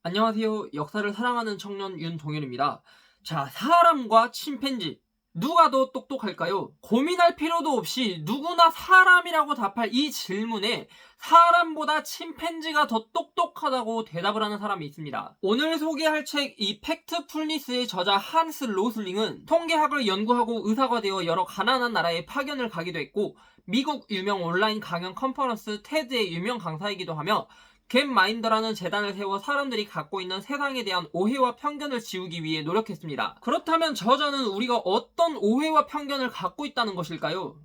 안녕하세요. 역사를 사랑하는 청년 윤동현입니다. 자, 사람과 침팬지. 누가 더 똑똑할까요? 고민할 필요도 없이 누구나 사람이라고 답할 이 질문에 사람보다 침팬지가 더 똑똑하다고 대답을 하는 사람이 있습니다. 오늘 소개할 책 이 팩트풀니스의 저자 한스 로슬링은 통계학을 연구하고 의사가 되어 여러 가난한 나라에 파견을 가기도 했고 미국 유명 온라인 강연 컨퍼런스 테드의 유명 강사이기도 하며 갭마인더라는 재단을 세워 사람들이 갖고 있는 세상에 대한 오해와 편견을 지우기 위해 노력했습니다. 그렇다면 저자는 우리가 어떤 오해와 편견을 갖고 있다는 것일까요?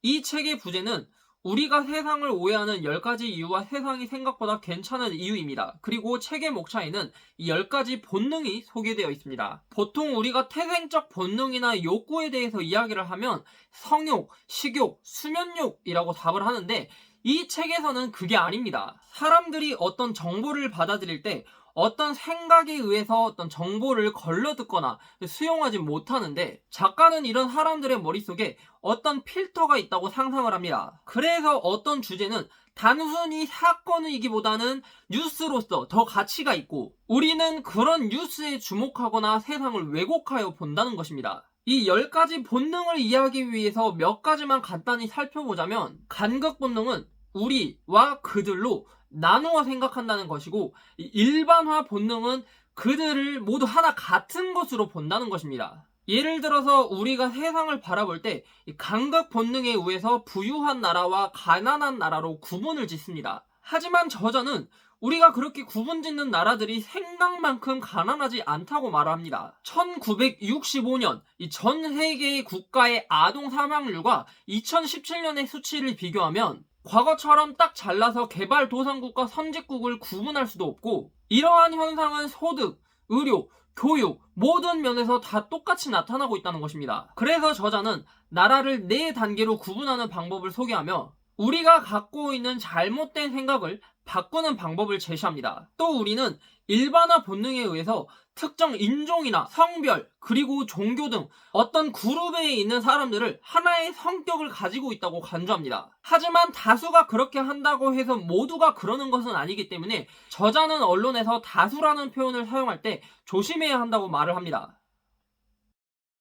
이 책의 부제는 우리가 세상을 오해하는 10가지 이유와 세상이 생각보다 괜찮은 이유입니다. 그리고 책의 목차에는 이 10가지 본능이 소개되어 있습니다. 보통 우리가 태생적 본능이나 욕구에 대해서 이야기를 하면 성욕, 식욕, 수면욕이라고 답을 하는데 이 책에서는 그게 아닙니다. 사람들이 어떤 정보를 받아들일 때 어떤 생각에 의해서 어떤 정보를 걸러듣거나 수용하지 못하는데 작가는 이런 사람들의 머릿속에 어떤 필터가 있다고 상상을 합니다. 그래서 어떤 주제는 단순히 사건이기보다는 뉴스로서 더 가치가 있고 우리는 그런 뉴스에 주목하거나 세상을 왜곡하여 본다는 것입니다. 이 10가지 본능을 이해하기 위해서 몇 가지만 간단히 살펴보자면 간극 본능은 우리와 그들로 나누어 생각한다는 것이고 일반화 본능은 그들을 모두 하나 같은 것으로 본다는 것입니다. 예를 들어서 우리가 세상을 바라볼 때 간극 본능에 의해서 부유한 나라와 가난한 나라로 구분을 짓습니다. 하지만 저자는 우리가 그렇게 구분짓는 나라들이 생각만큼 가난하지 않다고 말합니다. 1965년 전 세계의 국가의 아동 사망률과 2017년의 수치를 비교하면 과거처럼 딱 잘라서 개발도상국과 선진국을 구분할 수도 없고 이러한 현상은 소득, 의료, 교육 모든 면에서 다 똑같이 나타나고 있다는 것입니다. 그래서 저자는 나라를 4단계로 구분하는 방법을 소개하며 우리가 갖고 있는 잘못된 생각을 바꾸는 방법을 제시합니다. 또 우리는 일반화 본능에 의해서 특정 인종이나 성별 그리고 종교 등 어떤 그룹에 있는 사람들을 하나의 성격을 가지고 있다고 간주합니다. 하지만 다수가 그렇게 한다고 해서 모두가 그러는 것은 아니기 때문에 저자는 언론에서 다수라는 표현을 사용할 때 조심해야 한다고 말을 합니다.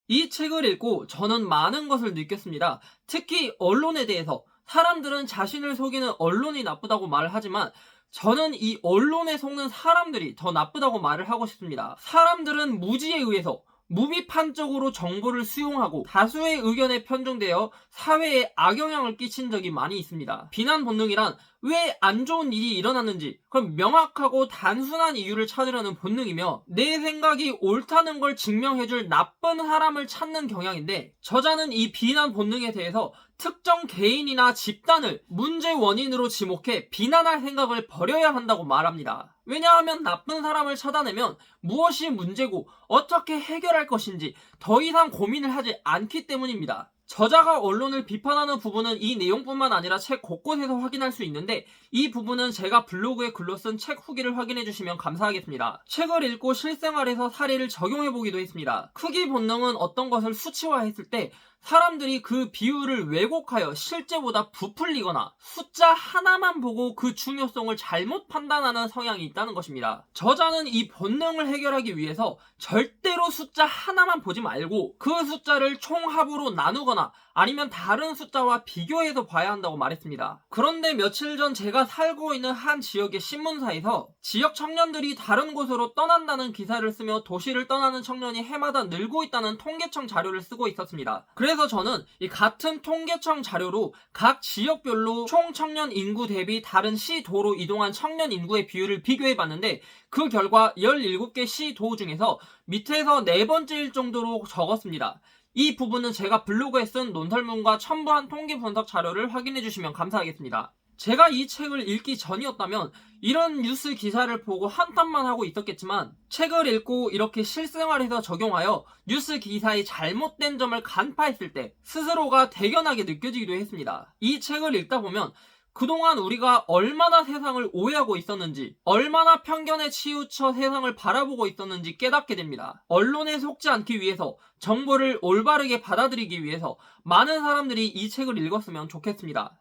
이 책을 읽고 저는 많은 것을 느꼈습니다. 특히 언론에 대해서 사람들은 자신을 속이는 언론이 나쁘다고 말을 하지만 저는 이 언론에 속는 사람들이 더 나쁘다고 말을 하고 싶습니다. 사람들은 무지에 의해서 무비판적으로 정보를 수용하고 다수의 의견에 편중되어 사회에 악영향을 끼친 적이 많이 있습니다. 비난 본능이란 왜 안 좋은 일이 일어났는지 그럼 명확하고 단순한 이유를 찾으려는 본능이며 내 생각이 옳다는 걸 증명해줄 나쁜 사람을 찾는 경향인데 저자는 이 비난 본능에 대해서 특정 개인이나 집단을 문제 원인으로 지목해 비난할 생각을 버려야 한다고 말합니다. 왜냐하면 나쁜 사람을 찾아내면 무엇이 문제고 어떻게 해결할 것인지 더 이상 고민을 하지 않기 때문입니다. 저자가 언론을 비판하는 부분은 이 내용뿐만 아니라 책 곳곳에서 확인할 수 있는데 이 부분은 제가 블로그에 글로 쓴 책 후기를 확인해 주시면 감사하겠습니다. 책을 읽고 실생활에서 사례를 적용해 보기도 했습니다. 크기 본능은 어떤 것을 수치화했을 때 사람들이 그 비율을 왜곡하여 실제보다 부풀리거나 숫자 하나만 보고 그 중요성을 잘못 판단하는 성향이 있다는 것입니다. 저자는 이 본능을 해결하기 위해서 절대로 숫자 하나만 보지 말고 그 숫자를 총합으로 나누거나 아니면 다른 숫자와 비교해서 봐야 한다고 말했습니다. 그런데 며칠 전 제가 살고 있는 한 지역의 신문사에서 지역 청년들이 다른 곳으로 떠난다는 기사를 쓰며 도시를 떠나는 청년이 해마다 늘고 있다는 통계청 자료를 쓰고 있었습니다. 그래서 저는 이 같은 통계청 자료로 각 지역별로 총 청년 인구 대비 다른 시도로 이동한 청년 인구의 비율을 비교해 봤는데 그 결과 17개 시도 중에서 밑에서 4번째일 정도로 적었습니다. 이 부분은 제가 블로그에 쓴 논설문과 첨부한 통계 분석 자료를 확인해 주시면 감사하겠습니다. 제가 이 책을 읽기 전이었다면 이런 뉴스 기사를 보고 한탄만 하고 있었겠지만 책을 읽고 이렇게 실생활에서 적용하여 뉴스 기사의 잘못된 점을 간파했을 때 스스로가 대견하게 느껴지기도 했습니다. 이 책을 읽다 보면 그동안 우리가 얼마나 세상을 오해하고 있었는지, 얼마나 편견에 치우쳐 세상을 바라보고 있었는지 깨닫게 됩니다. 언론에 속지 않기 위해서, 정보를 올바르게 받아들이기 위해서 많은 사람들이 이 책을 읽었으면 좋겠습니다.